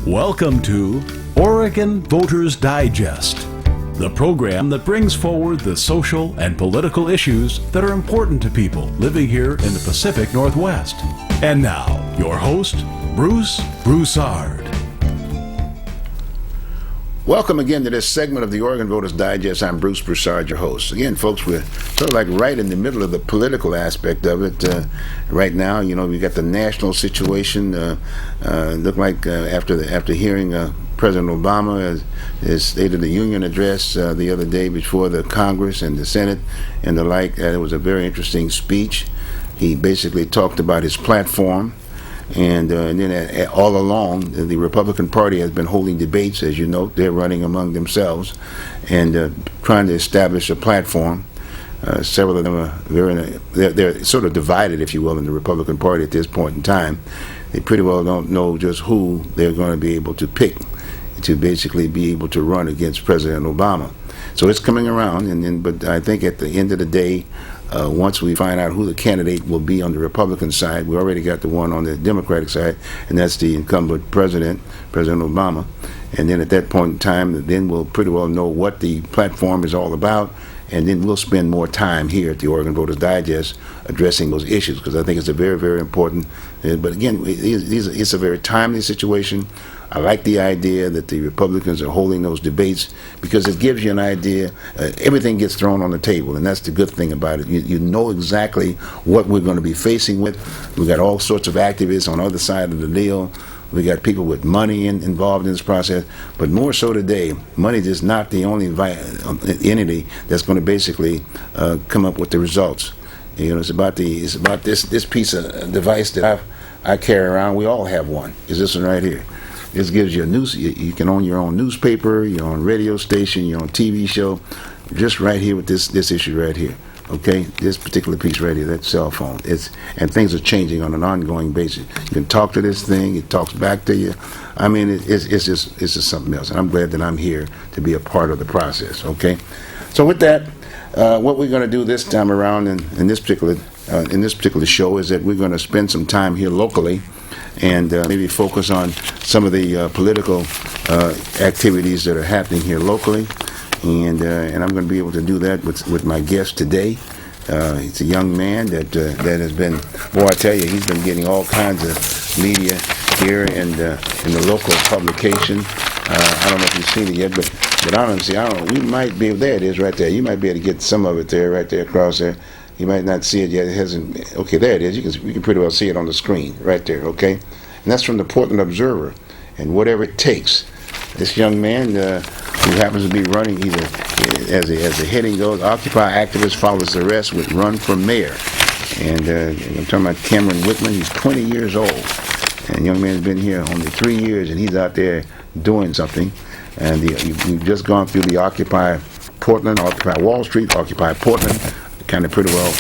Welcome to Oregon Voters Digest, the program that brings forward the social and political issues that are important to people living here in the Pacific Northwest. And now, your host, Bruce Broussard. Welcome again to this segment of the Oregon Voters Digest. I'm Bruce Broussard, your host. Again, folks, we're sort of like right in the middle of the political aspect of it. Right now, you know, we got the national situation. Look like after hearing President Obama his State of the Union address the other day before the Congress and the Senate and the like, it was a very interesting speech. He basically talked about his platform. And then all along, the Republican Party has been holding debates, as you know. They're running among themselves and trying to establish a platform. Several of them are they're sort of divided, if you will, in the Republican Party at this point in time. They pretty well don't know just who they're going to be able to pick to basically be able to run against President Obama. So it's coming around, but I think at the end of the day, once we find out who the candidate will be on the Republican side, we already got the one on the Democratic side, and that's the incumbent President Obama. And then at that point in time, then we'll pretty well know what the platform is all about, and then we'll spend more time here at the Oregon Voters Digest addressing those issues, because I think it's a very, very important. But again, it's a very timely situation. I like the idea that the Republicans are holding those debates because it gives you an idea. Everything gets thrown on the table, and that's the good thing about it. You know exactly what we're going to be facing with. We got all sorts of activists on the other side of the deal. We got people with money involved in this process, but more so today, money is not the only entity that's going to basically come up with the results. You know, it's about this piece of device that I carry around. We all have one. Is this one right here? This gives you a news. You can own your own newspaper, your own radio station, your own TV show, just right here with this issue right here. Okay, this particular piece right here, that cell phone. And things are changing on an ongoing basis. You can talk to this thing; it talks back to you. I mean, it's just something else. And I'm glad that I'm here to be a part of the process. Okay, so with that, what we're going to do this time around in this particular show is that we're going to spend some time here locally, and maybe focus on some of the political activities that are happening here locally. And I'm going to be able to do that with my guest today. He's a young man that has been, boy, I tell you, he's been getting all kinds of media here in the local publication. I don't know if you've seen it yet, but honestly, I don't know. We might be, there it is right there. You might be able to get some of it there, right there across there. You might not see it yet. It hasn't. Okay, there it is. You can pretty well see it on the screen right there. Okay, and that's from the Portland Observer. And whatever it takes, this young man who happens to be running either as the heading goes, Occupy activist follows arrest with run for mayor. And I'm talking about Cameron Whitman. He's 20 years old, and the young man's been here only 3 years, and he's out there doing something. And you've just gone through the Occupy Portland, Occupy Wall Street, Occupy Portland. Kind of pretty well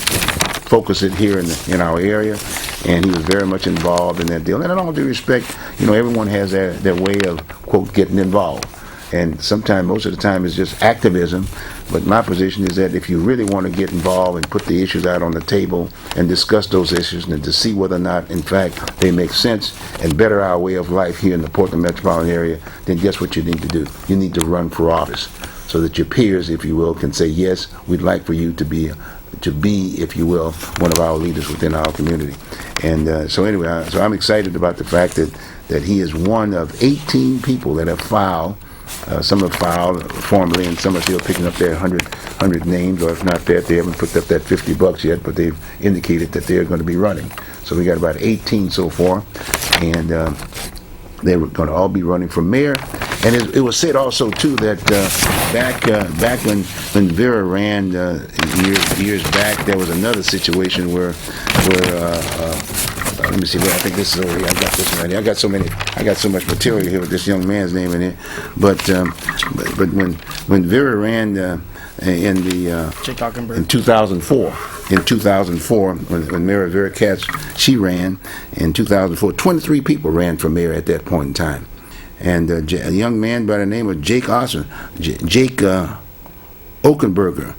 focus it here in our area, and he was very much involved in that deal. And in all due respect, you know, everyone has their way of, quote, getting involved. And sometimes, most of the time, it's just activism. But my position is that if you really want to get involved and put the issues out on the table and discuss those issues and to see whether or not, in fact, they make sense and better our way of life here in the Portland metropolitan area, then guess what you need to do? You need to run for office so that your peers, if you will, can say, yes, we'd like for you to be, if you will, one of our leaders within our community. And so anyway, so I'm excited about the fact that he is one of 18 people that have filed. Some have filed formally, and some are still picking up their 100 names, or if not that, they haven't put up that $50 yet, but they've indicated that they're going to be running. So we got about 18 so far, and they were going to all be running for mayor. And it was said also too that back when Vera ran years back, there was another situation where let me see. I think this is over here. I got this one right here. I got so much material here with this young man's name in it. But when Vera ran in 2004. In 2004, when Mayor Vera Katz, she ran in 2004. 23 people ran for mayor at that point in time. And a young man by the name of Jake Okenberger,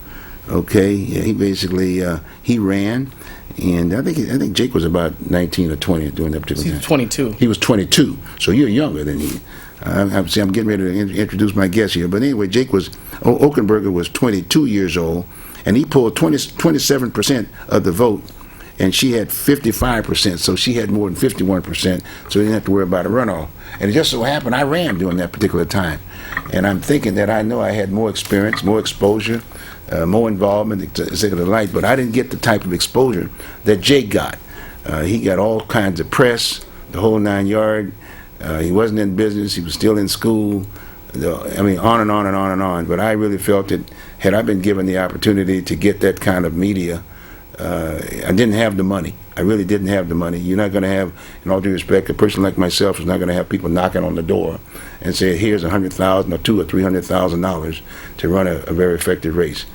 okay, yeah, he basically, he ran, And I think Jake was about 19 or 20 during that particular time. He was 22. He was 22, so you're younger than he. I'm getting ready to introduce my guest here. But anyway, Oakenberger was 22 years old, and he pulled 27% of the vote, and she had 55%, so she had more than 51%, so they didn't have to worry about a runoff. And it just so happened I ran during that particular time. And I'm thinking that I know I had more experience, more exposure, more involvement, to say the light, but I didn't get the type of exposure that Jake got. He got all kinds of press, the whole 9 yard. He wasn't in business. He was still in school. I mean, on and on and on and on. But I really felt that had I been given the opportunity to get that kind of media, I didn't have the money. I really didn't have the money. You're not going to have, in all due respect, a person like myself is not going to have people knocking on the door and say, here's $100,000 or $200,000 or $300,000 to run a very effective race.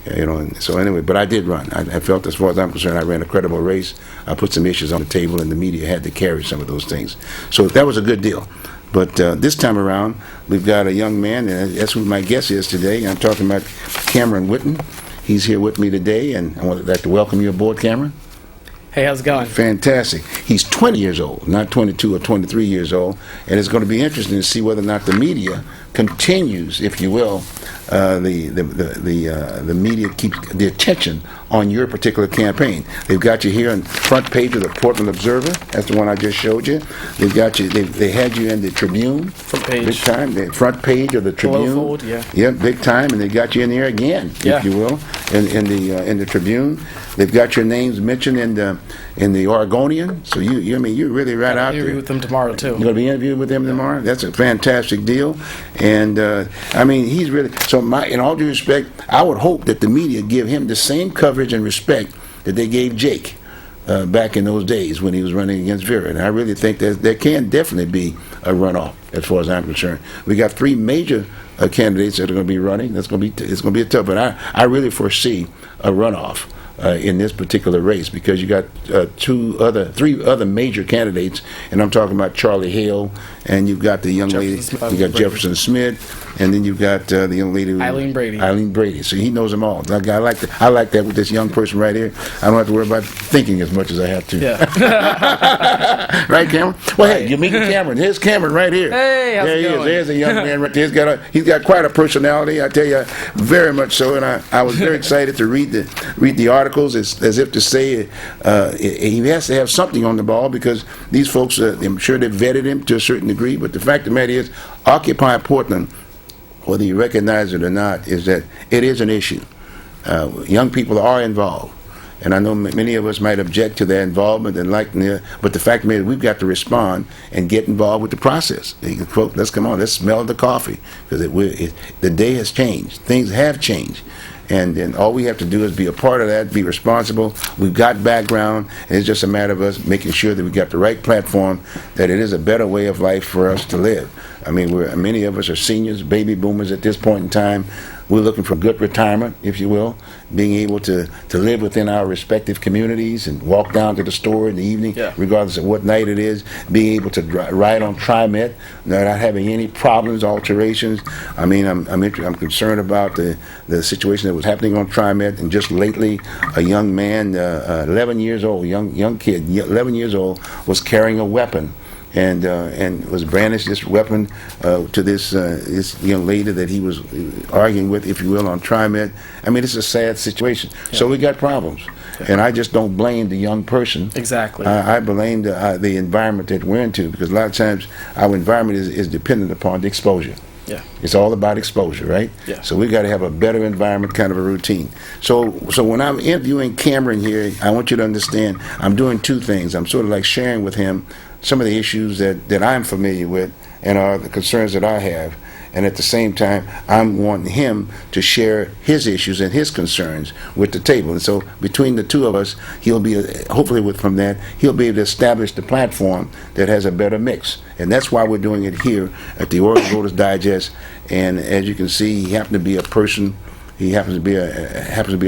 And so anyway, but I did run. I felt, as far as I'm concerned, I ran a credible race. I put some issues on the table, and the media had to carry some of those things. So that was a good deal. But this time around, we've got a young man, and that's who my guest is today. I'm talking about Cameron Whitten. He's here with me today, and I would like to welcome you aboard, Cameron. Hey, how's it going? Fantastic. He's 20 years old, not 22 or 23 years old, and it's going to be interesting to see whether or not the media continues, if you will, the media keeps the attention on your particular campaign. They've got you here on the front page of the Portland Observer. That's the one I just showed you. They've got you. They had you in the Tribune. Front page. Big time. The front page of the Tribune. Fold, yeah. Yeah, big time, and they got you in there again, if you will, in the Tribune. They've got your names mentioned in the Oregonian. So you're really right out there. Interview with them tomorrow too. You're going to be interviewed with them tomorrow? That's a fantastic deal. And, he's really... So in all due respect, I would hope that the media give him the same coverage and respect that they gave Jake back in those days when he was running against Vera. And I really think that there can definitely be a runoff, as far as I'm concerned. We got 3 major candidates that are going to be running. It's going to be a tough, but I really foresee a runoff in this particular race, because you got 3 other major candidates, and I'm talking about Charlie Hale, and you've got the young lady, you got Jefferson Smith, and then you've got the young lady, Eileen Brady. Eileen Brady. So he knows them all. I like that with this young person right here. I don't have to worry about thinking as much as I have to. Yeah. Right, Cameron? Well, hey, you're meeting Cameron. Here's Cameron right here. Hey, how's it going? There's a young man right there. He's got quite a personality, I tell you, very much so. And I was very excited to read the articles, as if to say he has to have something on the ball, because these folks, I'm sure they've vetted him to a certain degree. But the fact of the matter is, Occupy Portland, whether you recognize it or not, is that it is an issue. Young people are involved. And I know many of us might object to their involvement but the fact is we've got to respond and get involved with the process. Quote, let's smell the coffee, because the day has changed. Things have changed. And all we have to do is be a part of that, be responsible. We've got background, and it's just a matter of us making sure that we got the right platform, that it is a better way of life for us to live. I mean, many of us are seniors, baby boomers at this point in time. We're looking for good retirement, if you will, being able to live within our respective communities and walk down to the store in the evening, regardless of what night it is, being able to ride on TriMet, not having any problems, alterations. I mean, I'm concerned about the situation that was happening on TriMet, and just lately, a young man, 11 years old, young kid, 11 years old, was carrying a weapon. And was brandished this weapon to this young lady that he was arguing with, if you will, on TriMet. I mean, it's a sad situation. Yeah. So we got problems. Yeah. And I just don't blame the young person. Exactly. I blame the environment that we're into, because a lot of times our environment is dependent upon the exposure. Yeah. It's all about exposure, right? Yeah. So we got to have a better environment, kind of a routine. So when I'm interviewing Cameron here, I want you to understand I'm doing 2 things. I'm sort of like sharing with him some of the issues that I'm familiar with and are the concerns that I have. And at the same time, I'm wanting him to share his issues and his concerns with the table. And so between the 2 of us, he'll be, hopefully from that, he'll be able to establish the platform that has a better mix. And that's why we're doing it here at the Oregon Voters Digest. And as you can see, he happened to be a person. He happens to be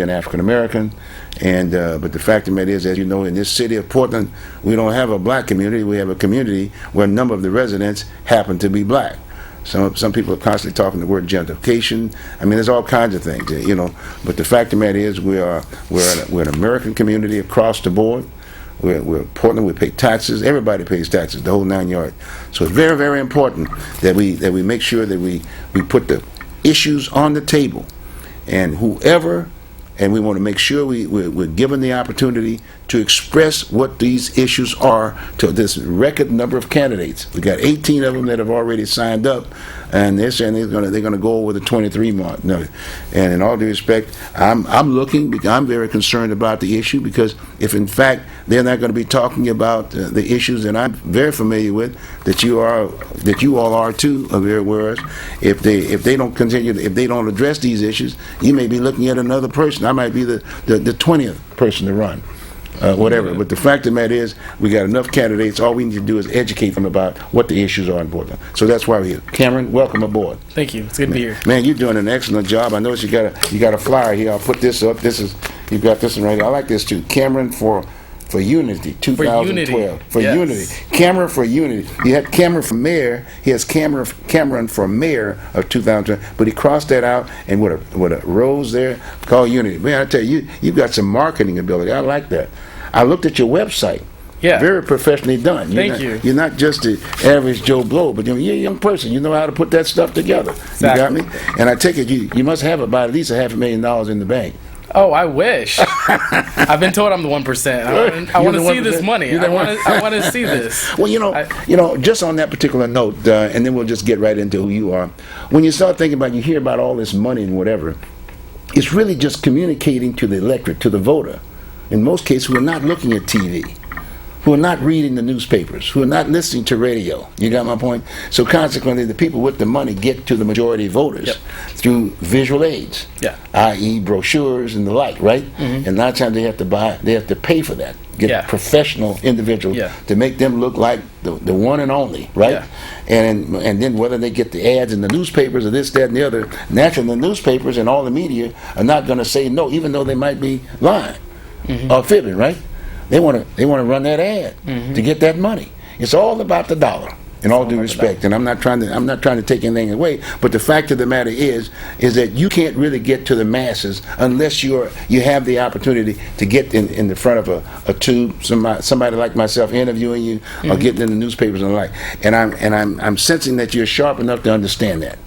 an African American, and but the fact of the matter is, as you know, in this city of Portland, we don't have a black community. We have a community where a number of the residents happen to be black. Some people are constantly talking the word gentrification. I mean, there's all kinds of things, you know. But the fact of the matter is, we're an American community across the board. We're Portland. We pay taxes. Everybody pays taxes, the whole 9 yards. So it's very, very important that we make sure that we put the issues on the table, and we want to make sure we're given the opportunity to express what these issues are to this record number of candidates. We got 18 of them that have already signed up, and they're saying they're going to go over the 23 mark. No, and in all due respect, I'm very concerned about the issue, because if in fact they're not going to be talking about the issues that I'm very familiar with, that you all are too, are very aware of, if they don't address these issues, you may be looking at another person. I might be the 20th person to run. Whatever. But the fact of the matter is, we got enough candidates. All we need to do is educate them about what the issues are in Portland. So that's why we're here. Cameron, welcome aboard. Thank you. It's good to be here. Man, you're doing an excellent job. I noticed you got a flyer here. I'll put this up. You've got this one right here. I like this too. Cameron for Unity, 2012. For Unity. Cameron for Unity. You had Cameron for mayor. He has Cameron for mayor of 2012. But he crossed that out, and with a rose there called Unity. Man, I tell you, you've got some marketing ability. I like that. I looked at your website. Yeah. Very professionally done. Thank you. You're not just the average Joe Blow, but you're a young person. You know how to put that stuff together. Exactly. You got me? And I take it you must have about at least $500,000 in the bank. Oh, I wish. I've been told I'm the 1%. I want to see this money. I want to see this. Well, just on that particular note, and then we'll just get right into who you are. When you start thinking about, you hear about all this money and whatever, it's really just communicating to the electorate, to the voter. In most cases, who are not looking at TV, who are not reading the newspapers, who are not listening to radio. You got my point? So consequently, the people with the money get to the majority voters through visual aids, i.e. brochures and the like, right? Mm-hmm. And a lot of times they have to pay for that, get professional individuals to make them look like the one and only, right? Yeah. And then whether they get the ads in the newspapers or this, that, and the other, naturally the newspapers and all the media are not going to say no, even though they might be lying. Mm-hmm. Or fibbing, right? They want to run that ad to get that money. It's all about the dollar, in all due respect. And I'm not trying to take anything away. But the fact of the matter is that you can't really get to the masses unless you have the opportunity to get in the front of a tube, somebody like myself interviewing you, or getting in the newspapers and the like. And I'm sensing that you're sharp enough to understand that.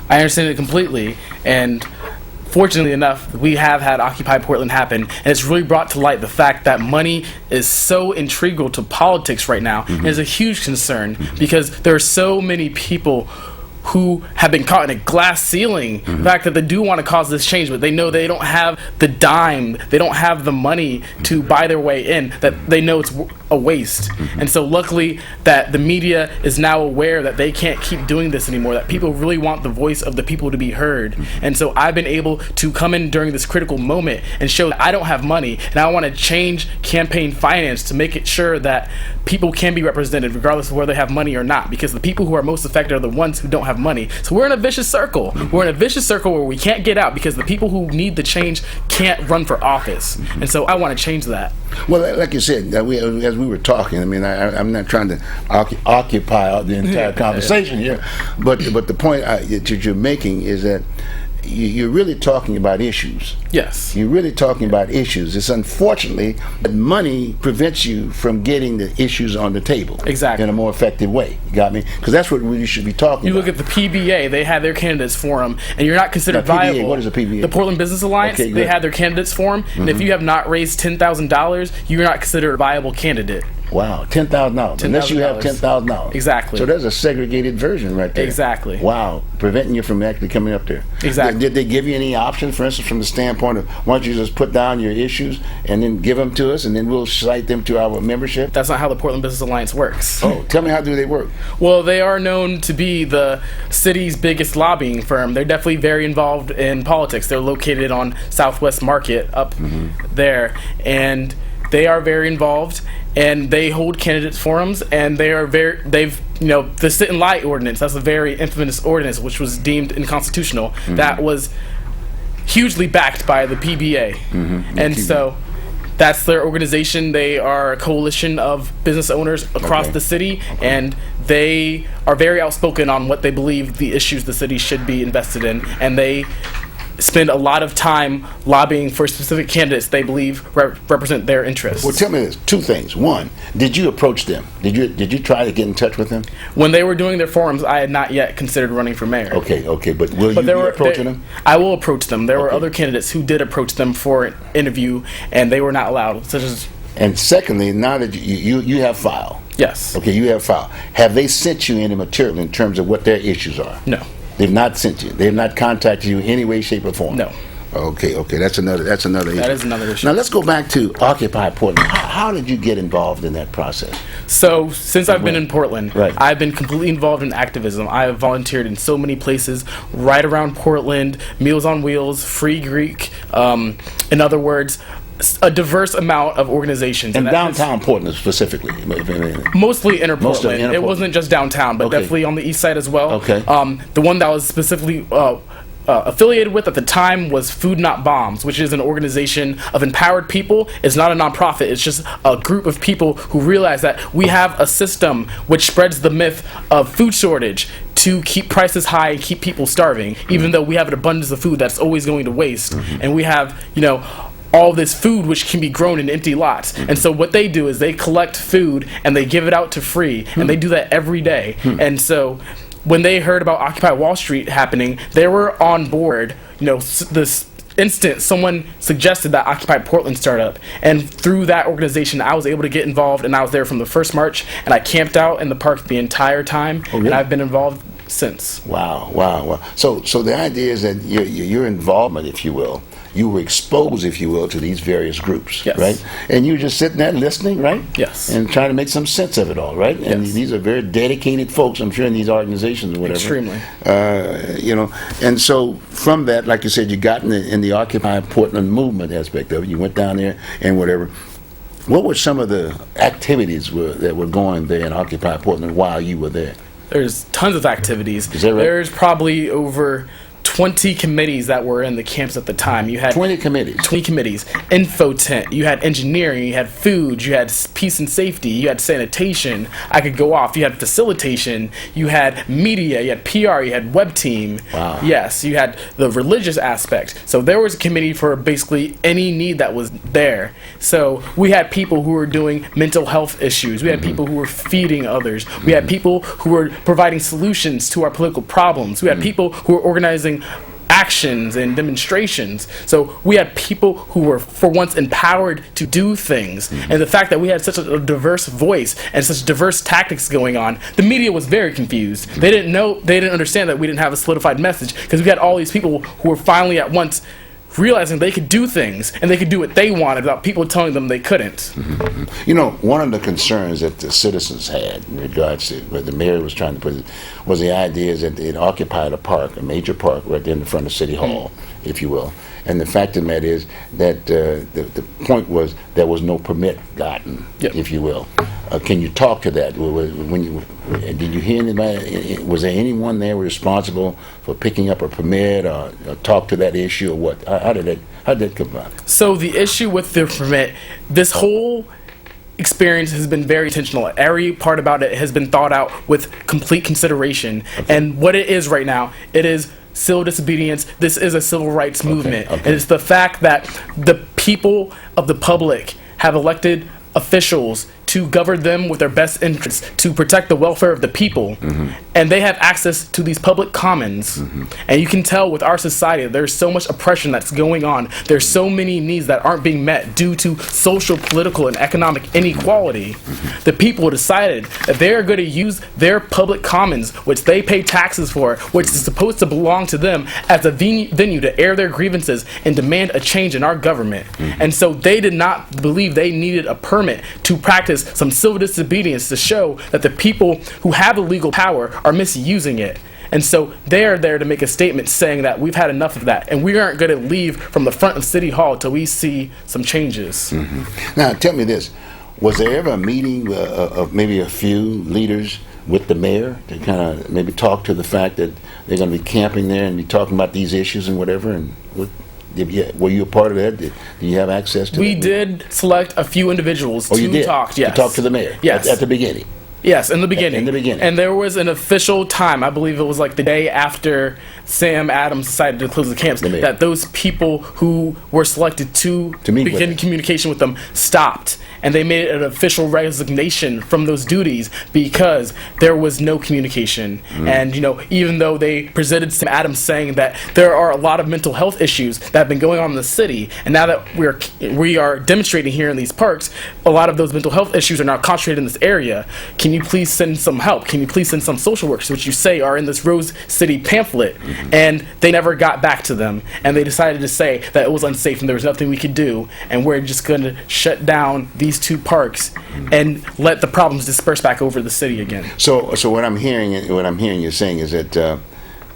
I understand it completely, and fortunately enough, we have had Occupy Portland happen, and it's really brought to light the fact that money is so integral to politics right now. And it's a huge concern because there are so many people who have been caught in a glass ceiling. The fact that they do want to cause this change, but they know they don't have the dime, they don't have the money to buy their way in, that they know it's a waste. And so luckily that the media is now aware that they can't keep doing this anymore, that people really want the voice of the people to be heard. And so I've been able to come in during this critical moment and show that I don't have money, and I want to change campaign finance to make it sure that people can be represented regardless of whether they have money or not, because the people who are most affected are the ones who don't have money. So we're in a vicious circle. We're in a vicious circle where we can't get out because the people who need the change can't run for office. And so I want to change that. Well, like you said, as we were talking, I mean, I'm not trying to occupy the entire conversation here, but the point that you're making is that you're really talking about issues. Yes. You're really talking about issues. It's unfortunately that money prevents you from getting the issues on the table. Exactly. In a more effective way. You got me? Because that's what we should be talking about. You look at the PBA, they had their candidates forum, and you're not considered viable. What is a PBA? The Portland Business Alliance, they had their candidates forum, and if you have not raised $10,000, you're not considered a viable candidate. Wow, $10,000. Unless you have $10,000. Exactly. So there's a segregated version right there. Exactly. Wow, preventing you from actually coming up there. Exactly. Did they give you any options, for instance, from the standpoint of why don't you just put down your issues and then give them to us, and then we'll cite them to our membership? That's not how the Portland Business Alliance works. Oh, tell me, how do they work? Well, they are known to be the city's biggest lobbying firm. They're definitely very involved in politics. They're located on Southwest Market up there, and they are very involved, and they hold candidates forums, and they've the sit and lie ordinance, that's a very infamous ordinance which was deemed unconstitutional, that was hugely backed by the PBA. And so That's their organization. They are a coalition of business owners across the city, and they are very outspoken on what they believe the issues the city should be invested in, and they spend a lot of time lobbying for specific candidates they believe represent their interests. Well, tell me this, two things. One, did you approach them? Did you try to get in touch with them? When they were doing their forums, I had not yet considered running for mayor. Okay, but will you be approaching them? I will approach them. There were other candidates who did approach them for an interview, and they were not allowed, such as... And secondly, now that you have file. Yes. Okay, you have file. Have they sent you any material in terms of what their issues are? No. They've not sent you. They've not contacted you in any way, shape, or form. No. Okay. That's another issue. That is another issue. Now let's go back to Occupy Portland. How did you get involved in that process? So since I've been in Portland, Right. I've been completely involved in activism. I have volunteered in so many places right around Portland: Meals on Wheels, Free Greek. In other words, a diverse amount of organizations. And downtown Portland specifically? Mostly inner Portland. inner It wasn't just downtown, but definitely on the east side as well. Okay. The one that was specifically affiliated with at the time was Food Not Bombs, which is an organization of empowered people. It's not a nonprofit. It's just a group of people who realize that we have a system which spreads the myth of food shortage to keep prices high and keep people starving, even though we have an abundance of food that's always going to waste. And we have, all this food which can be grown in empty lots. And so what they do is they collect food and they give it out to free, and they do that every day. And so when they heard about Occupy Wall Street happening, they were on board. This instant someone suggested that Occupy Portland start up, and through that organization I was able to get involved, and I was there from the first march, and I camped out in the park the entire time. Oh, really? And I've been involved since. Wow. So the idea is that your involvement, if you will, you were exposed, if you will, to these various groups, yes. right? And you were just sitting there listening, right? Yes. And trying to make some sense of it all, right? And yes. these are very dedicated folks, I'm sure, in these organizations or whatever. Extremely. And so from that, like you said, you got in the Occupy Portland movement aspect of it. You went down there and whatever. What were some of the activities that were going there in Occupy Portland while you were there? There's tons of activities. Is that right? There's probably over 20 committees that were in the camps at the time. You had 20 committees. 20 committees. Info tent. You had engineering. You had food. You had peace and safety. You had sanitation. I could go off. You had facilitation. You had media. You had PR. You had web team. Wow. Yes. You had the religious aspect. So there was a committee for basically any need that was there. So we had people who were doing mental health issues. We had people who were feeding others. We had people who were providing solutions to our political problems. We had people who were organizing actions and demonstrations. So we had people who were for once empowered to do things. And the fact that we had such a diverse voice and such diverse tactics going on, the media was very confused. They didn't understand that we didn't have a solidified message, because we had all these people who were finally at once realizing they could do things and they could do what they wanted without people telling them they couldn't. One of the concerns that the citizens had in regards to what the mayor was trying to put was the idea is that it occupied a major park right there in the front of City Hall, if you will. And the fact of the matter is that the point was there was no permit gotten, if you will. Can you talk to that? Did you hear anybody? Was there anyone there responsible for picking up a permit or talk to that issue, or what? How did that come about? So the issue with the permit, this whole experience has been very intentional. Every part about it has been thought out with complete consideration. Okay. And what it is right now, it is civil disobedience. This is a civil rights movement. And it's the fact that the people of the public have elected officials to govern them with their best interests, to protect the welfare of the people, and they have access to these public commons. And you can tell with our society, there's so much oppression that's going on. There's so many needs that aren't being met due to social, political, and economic inequality. The people decided that they're going to use their public commons, which they pay taxes for, which is supposed to belong to them, as a venue to air their grievances and demand a change in our government. And so they did not believe they needed a permit to practice some civil disobedience to show that the people who have the legal power are misusing it. And so they are there to make a statement saying that we've had enough of that, and we aren't going to leave from the front of City Hall till we see some changes. Now, tell me this. Was there ever a meeting of maybe a few leaders with the mayor to kind of maybe talk to the fact that they're going to be camping there and be talking about these issues and whatever? And what? Were you a part of that? Did you have access to We that? did select a few individuals You to did? talk. Yes. To talk to the mayor? Yes. At the beginning? Yes, in the beginning. In the beginning. And there was an official time, I believe it was like the day after Sam Adams decided to close the camps, that those people who were selected to begin communication with them stopped. And they made an official resignation from those duties because there was no communication. And, even though they presented Sam Adams saying that there are a lot of mental health issues that have been going on in the city, and now that we are demonstrating here in these parks, a lot of those mental health issues are now concentrated in this area. Can you please send some help? Can you please send some social workers, which you say are in this Rose City pamphlet? And they never got back to them. And they decided to say that it was unsafe and there was nothing we could do, and we're just going to shut down these two parks and let the problems disperse back over the city again. So what I'm hearing you saying is that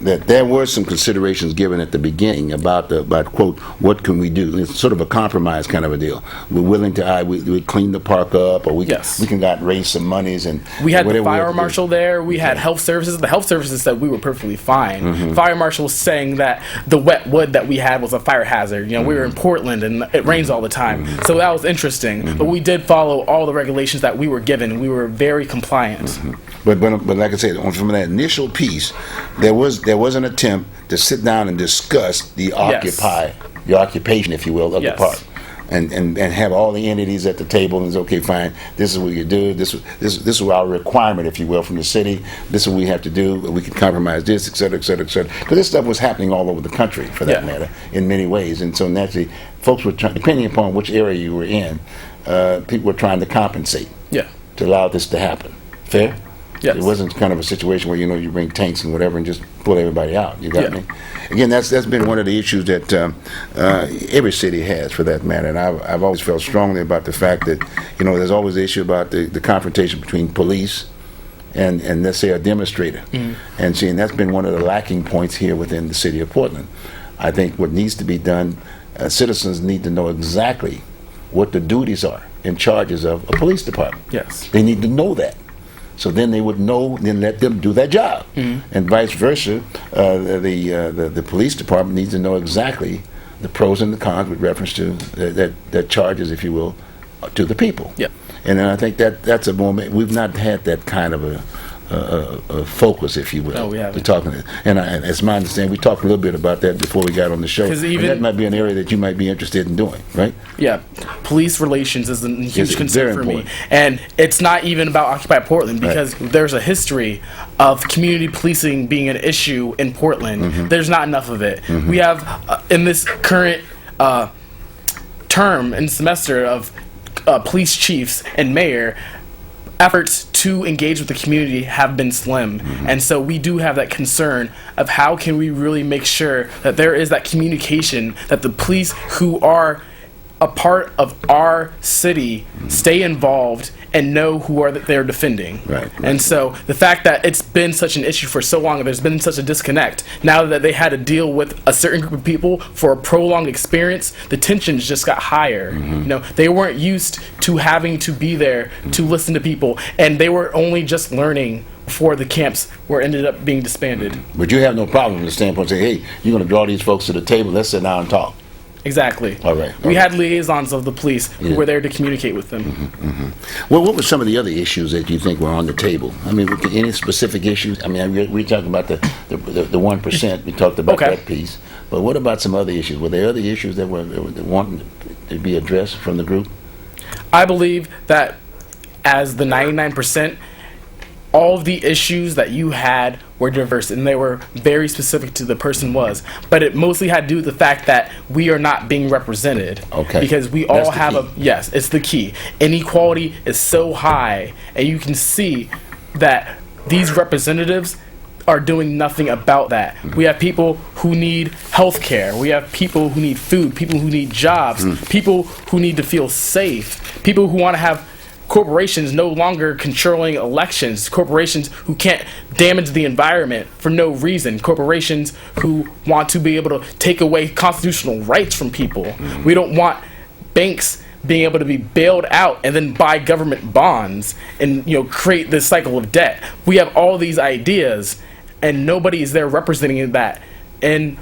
that there were some considerations given at the beginning about quote, what can we do? It's sort of a compromise kind of a deal. We're willing to we clean the park up, or we can raise some monies, and we had the fire marshal there. We had health services. The health services said we were perfectly fine. Fire marshal was saying that the wet wood that we had was a fire hazard. We were in Portland and it rains all the time, so that was interesting. But we did follow all the regulations that we were given. We were very compliant. But like I said, from that initial piece, there was an attempt to sit down and discuss the occupation, if you will, of the park, and have all the entities at the table. And it's okay, fine. This is what you do. This is our requirement, if you will, from the city. This is what we have to do. We can compromise this, et cetera, et cetera, et cetera. Because this stuff was happening all over the country, for that matter, in many ways. And so naturally, folks were trying, depending upon which area you were in, people were trying to compensate to allow this to happen. Fair? Yes. It wasn't kind of a situation where you bring tanks and whatever and just pull everybody out. You got me? Again, that's been one of the issues that every city has, for that matter. And I've always felt strongly about the fact that there's always the issue about the confrontation between police and let's say a demonstrator. And that's been one of the lacking points here within the city of Portland. I think what needs to be done, citizens need to know exactly what the duties are and charges of a police department. Yes. They need to know that. So then they would know, then let them do their job. And vice versa, the police department needs to know exactly the pros and the cons with reference to that charges, if you will, to the people. And I think that's a moment, we've not had that kind of a focus, if you will. No, we haven't. And it's my understanding, we talked a little bit about that before we got on the show. And that might be an area that you might be interested in doing, right? Yeah, police relations is a huge concern for me. And it's not even about Occupy Portland, because there's a history of community policing being an issue in Portland. There's not enough of it. We have, in this current term and semester of police chiefs and mayor, efforts to engage with the community have been slim. And so we do have that concern of how can we really make sure that there is that communication, that the police who are a part of our city stay involved and know who they're defending. And so the fact that it's been such an issue for so long, and there's been such a disconnect, now that they had to deal with a certain group of people for a prolonged experience, the tensions just got higher. They weren't used to having to be there to listen to people, and they were only just learning before the camps ended up being disbanded. But you have no problem from the standpoint of saying, hey, you're going to draw these folks to the table, let's sit down and talk. Exactly. All right. We had liaisons of the police who were there to communicate with them. Well, what were some of the other issues that you think were on the table? I mean, any specific issues? I mean, we talked about the 1%. We talked about that piece. But what about some other issues? Were there other issues that were wanting to be addressed from the group? I believe that as the 99%, all of the issues that you had were diverse, and they were very specific to the person was. But it mostly had to do with the fact that we are not being represented. Okay. Because we all have yes, it's the key. Inequality is so high, and you can see that these representatives are doing nothing about that. We have people who need health care. We have people who need food, people who need jobs, people who need to feel safe, people who want to have corporations no longer controlling elections, corporations who can't damage the environment for no reason, corporations who want to be able to take away constitutional rights from people. We don't want banks being able to be bailed out and then buy government bonds and create this cycle of debt. We have all these ideas, and nobody is there representing that in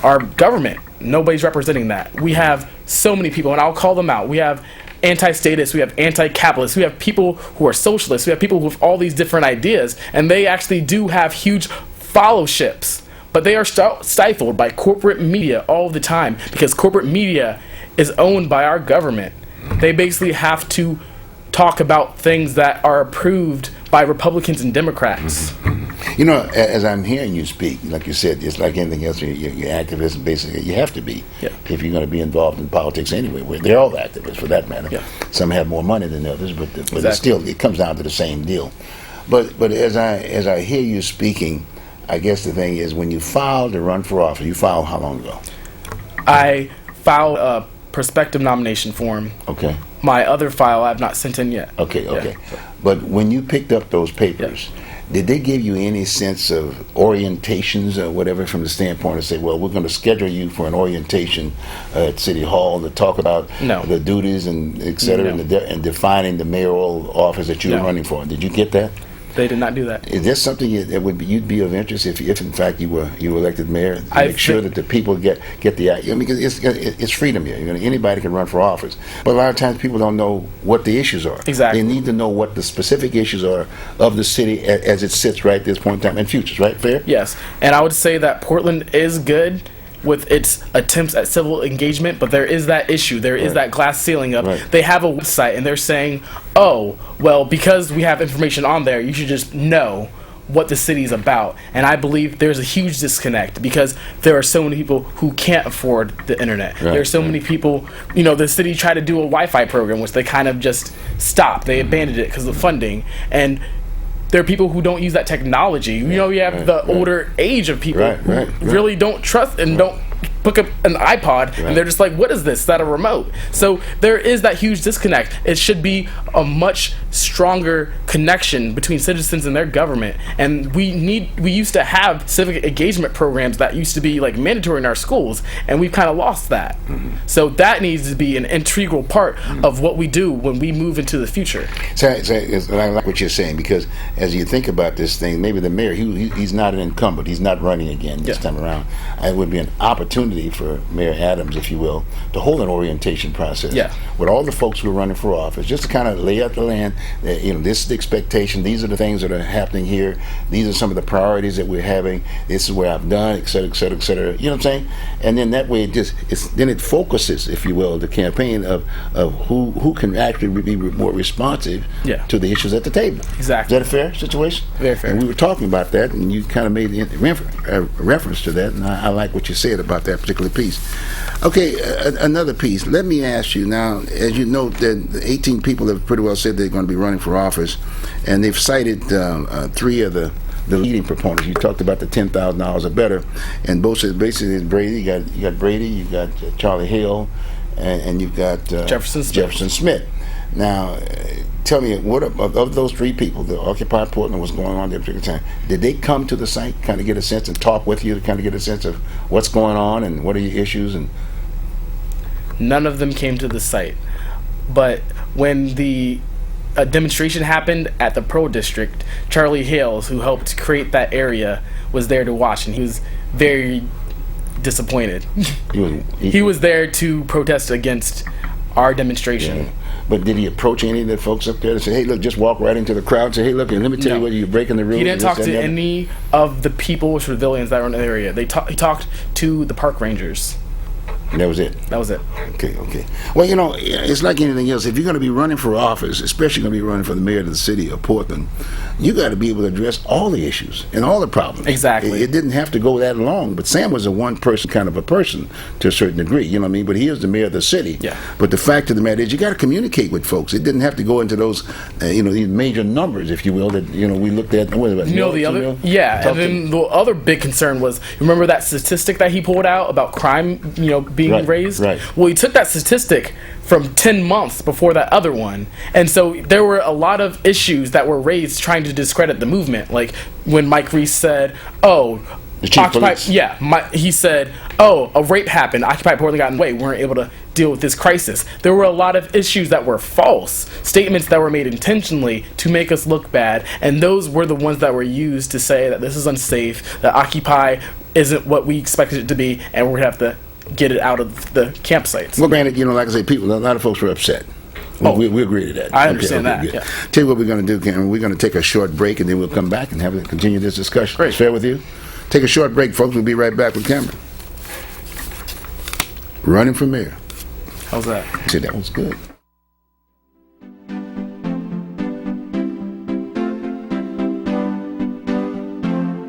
our government. Nobody's representing that. We have so many people, and I'll call them out. We have anti-statists, we have anti-capitalists, we have people who are socialists, we have people with all these different ideas, and they actually do have huge followships, but they are stifled by corporate media all the time, because corporate media is owned by our government. They basically have to talk about things that are approved by Republicans and Democrats. You know, as I'm hearing you speak, like you said, it's like anything else, you're activists, basically, you have to be, if you're going to be involved in politics anyway. They're all activists, for that matter. Yeah. Some have more money than others, but it's still, it comes down to the same deal. But as I hear you speaking, I guess the thing is, when you filed to run for office, you filed how long ago? I filed a prospective nomination form. Okay. My other file I've not sent in yet. Okay. Yeah. But when you picked up those papers, did they give you any sense of orientations or whatever, from the standpoint of say, well, we're going to schedule you for an orientation at City Hall to talk about the duties and et cetera, and defining the mayoral office that you're running for? Did you get that? They did not do that. Is that something that you'd be of interest if in fact you were elected mayor? To make sure that the people get the idea, because it's freedom here. Anybody can run for office, but a lot of times people don't know what the issues are. Exactly. They need to know what the specific issues are of the city as it sits right at this point in time, and futures. Right? Fair? Yes. And I would say that Portland is good with its attempts at civil engagement, but there is that issue. There is that glass ceiling of they have a website and they're saying, oh, well, because we have information on there, you should just know what the city's about. And I believe there's a huge disconnect, because there are so many people who can't afford the internet. There are so many people, the city tried to do a Wi-Fi program, which they kind of just stopped. They abandoned it because of funding. And there are people who don't use that technology. You have the older age of people who really don't trust and don't pick up an iPod, and they're just like, what is this? Is that a remote? So there is that huge disconnect. It should be a much stronger connection between citizens and their government. And we used to have civic engagement programs that used to be like mandatory in our schools, and we've kind of lost that. So that needs to be an integral part of what we do when we move into the future. So I like what you're saying, because as you think about this thing, maybe the mayor, he's not an incumbent. He's not running again this time around. It would be an opportunity for Mayor Adams, if you will, to hold an orientation process with all the folks who are running for office, just to kind of lay out the land. This is the expectation. These are the things that are happening here. These are some of the priorities that we're having. This is where I've done, et cetera, et cetera, et cetera. You know what I'm saying? And then that way, it focuses, if you will, the campaign of who can actually be more responsive to the issues at the table. Exactly. Is that a fair situation? Very fair. And we were talking about that, and you kind of made a reference to that, and I like what you said about that particular piece. Okay, another piece. Let me ask you now, as you know, that 18 people have pretty well said they're going to be running for office, and they've cited three of the leading proponents. You talked about the $10,000 or better, and both said basically it's Brady. You got Brady, you got Charlie Hale, and you've got Jefferson Smith. Now, tell me, what of those three people that occupied Portland, was going on at that particular time, did they come to the site, kind of get a sense and talk with you to kind of get a sense of what's going on and what are your issues? And none of them came to the site. But when the demonstration happened at the Pearl District, Charlie Hales, who helped create that area, was there to watch, and he was very disappointed. He was there to protest against our demonstration. Yeah. But did he approach any of the folks up there and say, hey, look, just walk right into the crowd and say, hey, look, let me tell you what, you're breaking the rules? He didn't talk to any of the people or civilians that were in the area. He talked to the park rangers. And that was it? That was it. Okay. Well, it's like anything else. If you're going to be running for office, especially going to be running for the mayor of the city of Portland, you got to be able to address all the issues and all the problems. Exactly. It didn't have to go that long, but Sam was a one-person kind of a person to a certain degree, you know what I mean? But he is the mayor of the city. Yeah. But the fact of the matter is, you got to communicate with folks. It didn't have to go into those, these major numbers, if you will, that, we looked at. And then the other big concern was, remember that statistic that he pulled out about crime, being raised? Right. Well, he took that statistic from 10 months before that other one. And so there were a lot of issues that were raised trying to discredit the movement. Like when Mike Reese said, he said, a rape happened, Occupy Portland got in the way, we weren't able to deal with this crisis. There were a lot of issues that were false, statements that were made intentionally to make us look bad, and those were the ones that were used to say that this is unsafe, that Occupy isn't what we expected it to be, and we're going to have to get it out of the campsites. Well, granted, like I say, a lot of folks were upset. We agree to that. I understand that. Good. Yeah. Tell you what we're going to do, Cameron. We're going to take a short break, and then we'll come back and continue this discussion. Great. Fair with you? Take a short break, folks. We'll be right back with Cameron. Running for mayor. How's that? See, that was good.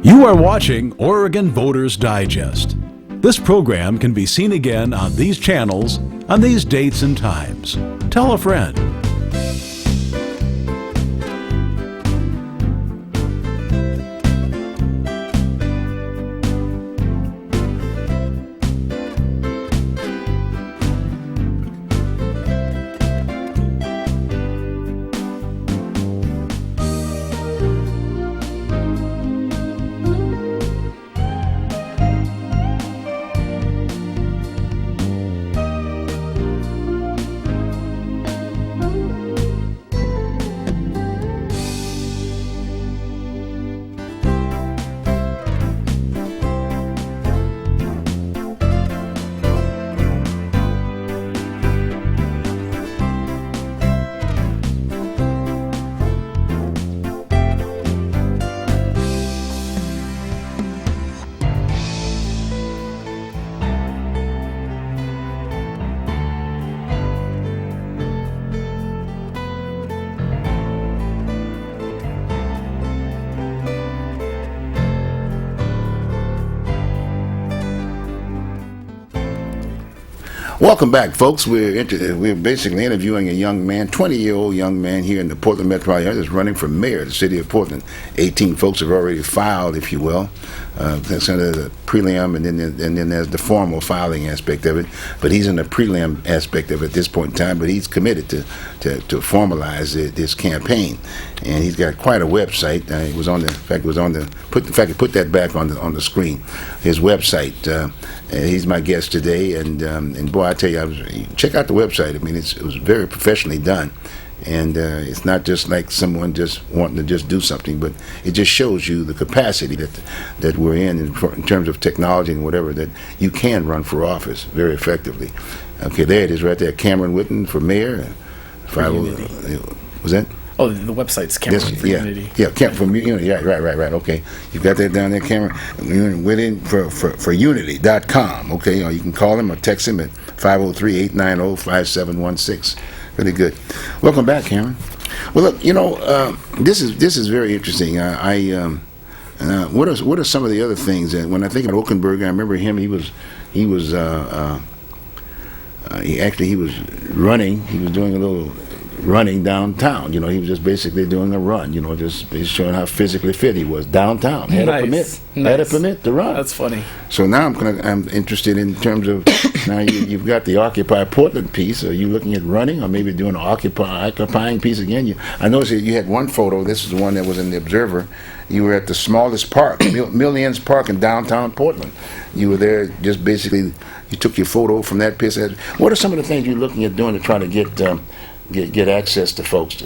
You are watching Oregon Voters Digest. This program can be seen again on these channels on these dates and times. Tell a friend. Welcome back, folks. We're basically interviewing a young man, 20-year-old young man here in the Portland metropolitan area that's running for mayor of the city of Portland. 18 folks have already filed, if you will. That's under the prelim, and then there's the formal filing aspect of it. But he's in the prelim aspect of it at this point in time. But he's committed to formalize this campaign, and he's got quite a website. Put that back on the screen. His website. He's my guest today, and boy, I tell you, check out the website. I mean, it was very professionally done, and it's not just like someone just wanting to just do something, but it just shows you the capacity that we're in terms of technology and whatever, that you can run for office very effectively. Okay, there it is right there, Cameron Whitten for mayor. Was that? Oh, the website's Cameron for Unity. Yeah, Cameron for Unity. Yeah, right. Okay, you got that down there, Cameron. Whitten for Unity.com. Okay, or you can call him or text him at 503-890-5716. Really good. Welcome back, Cameron. Well, look, this is very interesting. What are some of the other things that when I think of Oakenberg, I remember him. He was running. He was doing a little running downtown. He was just basically doing a run. Just showing how physically fit he was downtown. Had a permit to run. That's funny. So now I'm interested in terms of now you've got the Occupy Portland piece. Are you looking at running or maybe doing an occupying piece again? I noticed that you had one photo. This is the one that was in the Observer. You were at the smallest park, Millions Park in downtown Portland. You were there just basically. You took your photo from that piece. What are some of the things you're looking at doing to try to get access to folks?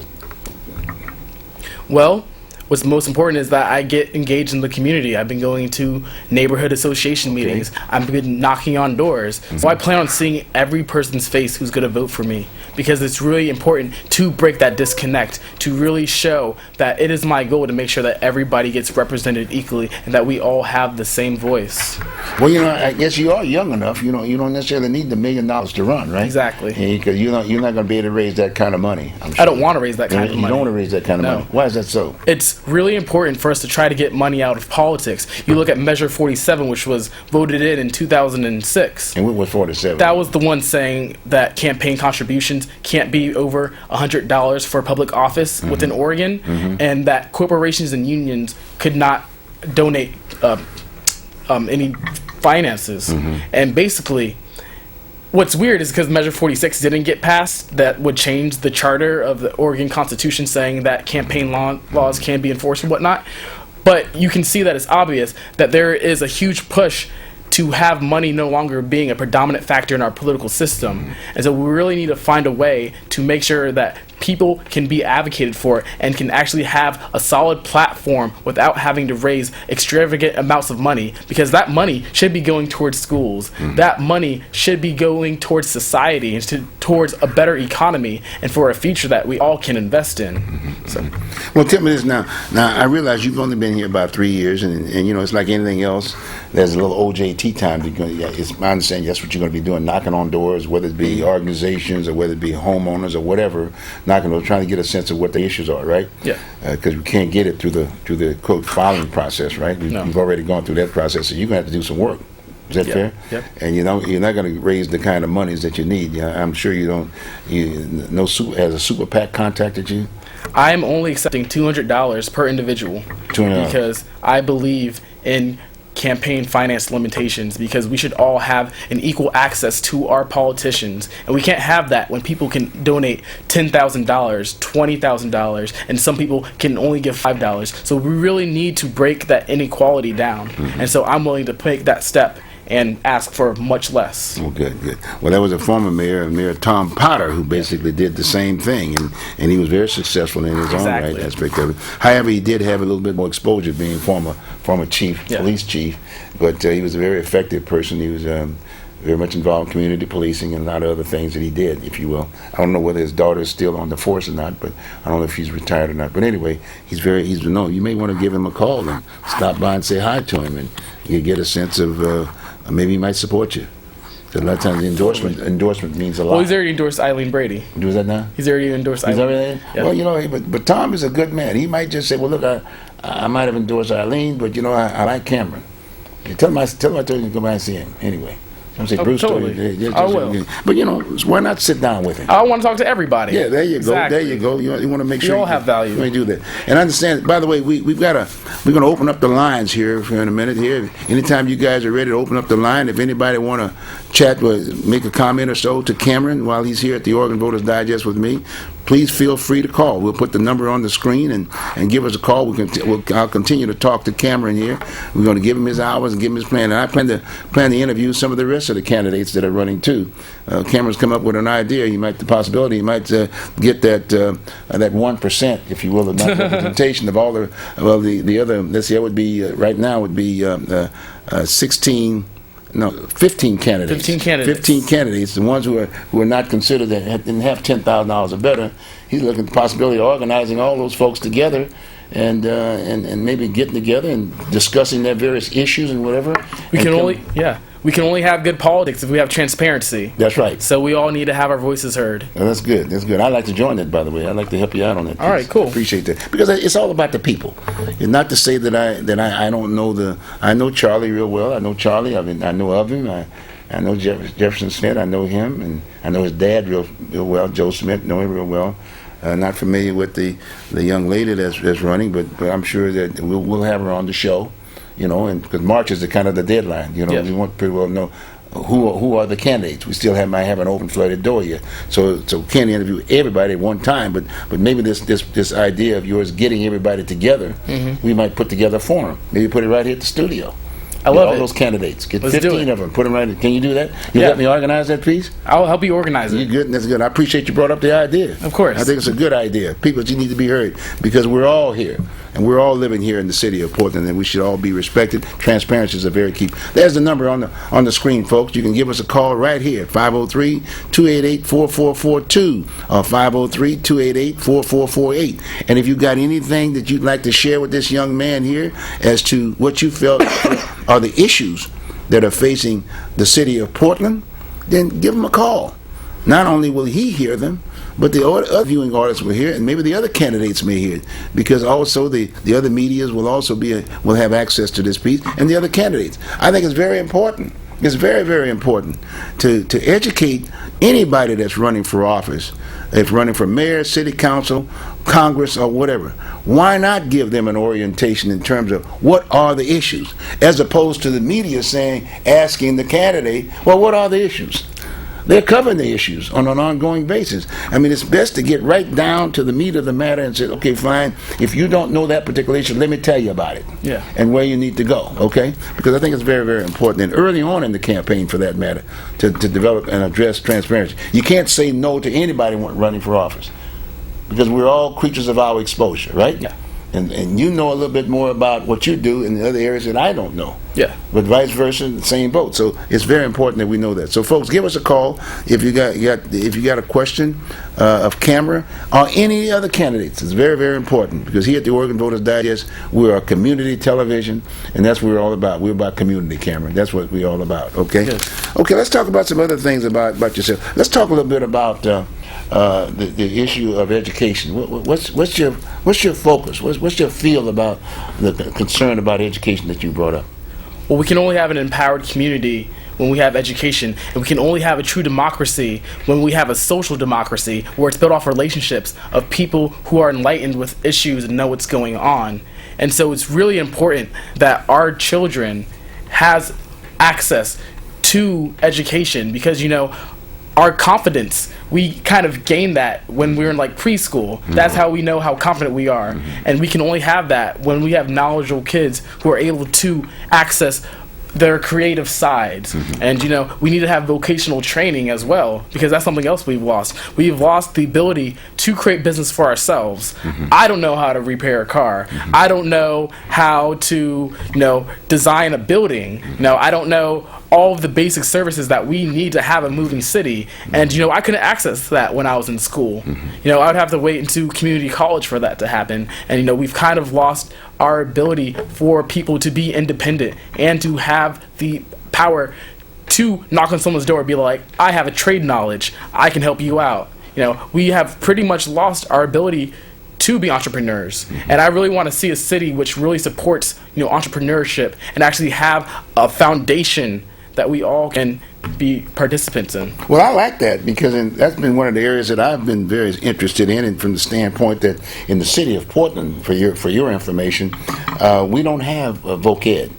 Well, what's most important is that I get engaged in the community. I've been going to neighborhood association meetings. I've been knocking on doors. Mm-hmm. So I plan on seeing every person's face who's going to vote for me, because it's really important to break that disconnect, to really show that it is my goal to make sure that everybody gets represented equally and that we all have the same voice. Well, I guess you are young enough. You don't necessarily need the $1 million to run, right? Exactly. Because you're not going to be able to raise that kind of money. I'm sure. I don't want to raise that kind of money. You don't want to raise that kind of money. Why is that so? It's really important for us to try to get money out of politics. You look at Measure 47, which was voted in 2006. And what was 47? That was the one saying that campaign contributions can't be over $100 for public office within Oregon, and that corporations and unions could not donate any finances. And basically, what's weird is because Measure 46 didn't get passed, that would change the charter of the Oregon Constitution saying that campaign laws can be enforced and whatnot. But you can see that it's obvious that there is a huge push to have money no longer being a predominant factor in our political system. And so we really need to find a way to make sure that people can be advocated for and can actually have a solid platform without having to raise extravagant amounts of money, because that money should be going towards schools. That money should be going towards society and towards a better economy and for a future that we all can invest in. So, well, tell me this now. Now, I realize you've only been here about 3 years, and it's like anything else. There's a little OJT time. It's my understanding that's what you're going to be doing, knocking on doors, whether it be organizations or whether it be homeowners or whatever, knocking on, trying to get a sense of what the issues are, right? Yeah. Because we can't get it through the quote filing process, right? We've already gone through that process, so you're going to have to do some work. Is that fair? Yep. And you're not going to raise the kind of monies that you need. I'm sure you don't. Has a super PAC contacted you? I'm only accepting $200 per individual because I believe in campaign finance limitations, because we should all have an equal access to our politicians, and we can't have that when people can donate $10,000, $20,000, and some people can only give $5. So we really need to break that inequality down, and so I'm willing to take that step and ask for much less. Well, good. Well, that was a former Mayor Tom Potter, who basically did the same thing, and he was very successful in his own right aspect of it. However, he did have a little bit more exposure being former chief, police chief, but he was a very effective person. He was very much involved in community policing and a lot of other things that he did, if you will. I don't know whether his daughter is still on the force or not, but I don't know if he's retired or not. But anyway, you may want to give him a call and stop by and say hi to him, and you get a sense of maybe he might support you. Because a lot of times endorsement means a lot. Well, he's already endorsed Eileen Brady. Do that now? He's already endorsed Eileen. Yeah. Well, but Tom is a good man. He might just say, well, look, I might have endorsed Eileen, but I like Cameron. Tell him I told him to go by and see him anyway. I'm saying, Bruce, totally. I will. But why not sit down with him? I want to talk to everybody. Yeah, there you Exactly. go. There you go. You want to make sure we all have value. You do that. And understand. By the way, we're going to open up the lines here in a minute. Here, anytime you guys are ready to open up the line, if anybody want to chat, make a comment or so to Cameron while he's here at the Oregon Voters Digest with me, please feel free to call. We'll put the number on the screen and give us a call. I'll continue to talk to Cameron here. We're going to give him his hours and give him his plan. And I plan to interview some of the rest of the candidates that are running too. Cameron's come up with an idea. He might get that 1%, if you will, of not representation of all the other. Let's see, that would be right now would be 15 candidates. 15 candidates, the ones who are not considered that didn't have $10,000 or better. He's looking at the possibility of organizing all those folks together and maybe getting together and discussing their various issues and whatever. We can only have good politics if we have transparency. That's right. So we all need to have our voices heard. Well, that's good. I'd like to join that, by the way. I'd like to help you out on that. All right, cool. Appreciate that. Because it's all about the people. And not to say that I don't know I know Charlie real well. I know Charlie. I know of him. I know Jefferson Smith. I know him. And I know his dad real well, Joe Smith. Know him real well. Not familiar with the young lady that's running, but I'm sure that we'll have her on the show. And because March is the deadline. We want people to know who are the candidates. We still might have an open flooded door yet, so can't interview everybody at one time. But maybe this idea of yours getting everybody together, we might put together a forum. Maybe put it right here at the studio. I love all it. Those candidates. Get Let's 15 of them. Put them right. Can you do that? You help me organize that, please? I'll help you organize it. You're good. That's good. I appreciate you brought up the idea. Of course. I think it's a good idea. People, you need to be heard because we're all here. And we're all living here in the city of Portland, and we should all be respected. Transparency is a very key. There's the number on the screen, folks. You can give us a call right here, 503-288-4442 or 503-288-4448. And if you got anything that you'd like to share with this young man here as to what you felt are the issues that are facing the city of Portland, then give him a call. Not only will he hear them, but the other viewing audience will hear it, and maybe the other candidates may hear it, because also the other medias will also will have access to this piece, and the other candidates. I think it's very important. It's very, very important to educate anybody that's running for office, if running for mayor, city council, Congress, or whatever. Why not give them an orientation in terms of what are the issues, as opposed to the media asking the candidate, well, what are the issues? They're covering the issues on an ongoing basis. I mean, it's best to get right down to the meat of the matter and say, okay, fine, if you don't know that particular issue, let me tell you about it. Yeah. And where you need to go, okay? Because I think it's very, very important, and early on in the campaign, for that matter, to develop and address transparency. You can't say no to anybody running for office. because we're all creatures of our exposure, right? Yeah. And you know a little bit more about what you do in the other areas that I don't know. Yeah. But vice versa, the same boat. So it's very important that we know that. So folks, give us a call if you got a question of Camera or any other candidates. It's very, very important, because here at the Oregon Voters Digest, we're a community television, and that's what we're all about. We're about community, Cameron. That's what we're all about. Okay. Yes. Okay. Let's talk about some other things about yourself. Let's talk a little bit about the issue of education. What's your focus? What's your feel about the concern about education that you brought up? Well, we can only have an empowered community when we have education, and we can only have a true democracy when we have a social democracy where it's built off relationships of people who are enlightened with issues and know what's going on. And so it's really important that our children has access to education, because, you know, our confidence, we kind of gain that when we're in like preschool. Mm-hmm. That's how we know how confident we are. Mm-hmm. And we can only have that when we have knowledgeable kids who are able to access their creative sides. Mm-hmm. And, you know, we need to have vocational training as well, because that's something else we've lost. We've lost the ability to create business for ourselves. Mm-hmm. I don't know how to repair a car. Mm-hmm. I don't know how to, you know, design a building. Mm-hmm. No, I don't know all of the basic services that we need to have a moving city. Mm-hmm. And, you know, I couldn't access that when I was in school. Mm-hmm. You know, I would have to wait into community college for that to happen. And, you know, we've kind of lost our ability for people to be independent and to have the power to knock on someone's door and be like, I have a trade knowledge, I can help you out. You know, we have pretty much lost our ability to be entrepreneurs. Mm-hmm. And I really want to see a city which really supports, you know, entrepreneurship and actually have a foundation that we all can be participants in. Well, I like that, because that's been one of the areas that I've been very interested in, and from the standpoint that in the city of Portland, for your information, we don't have a voc ed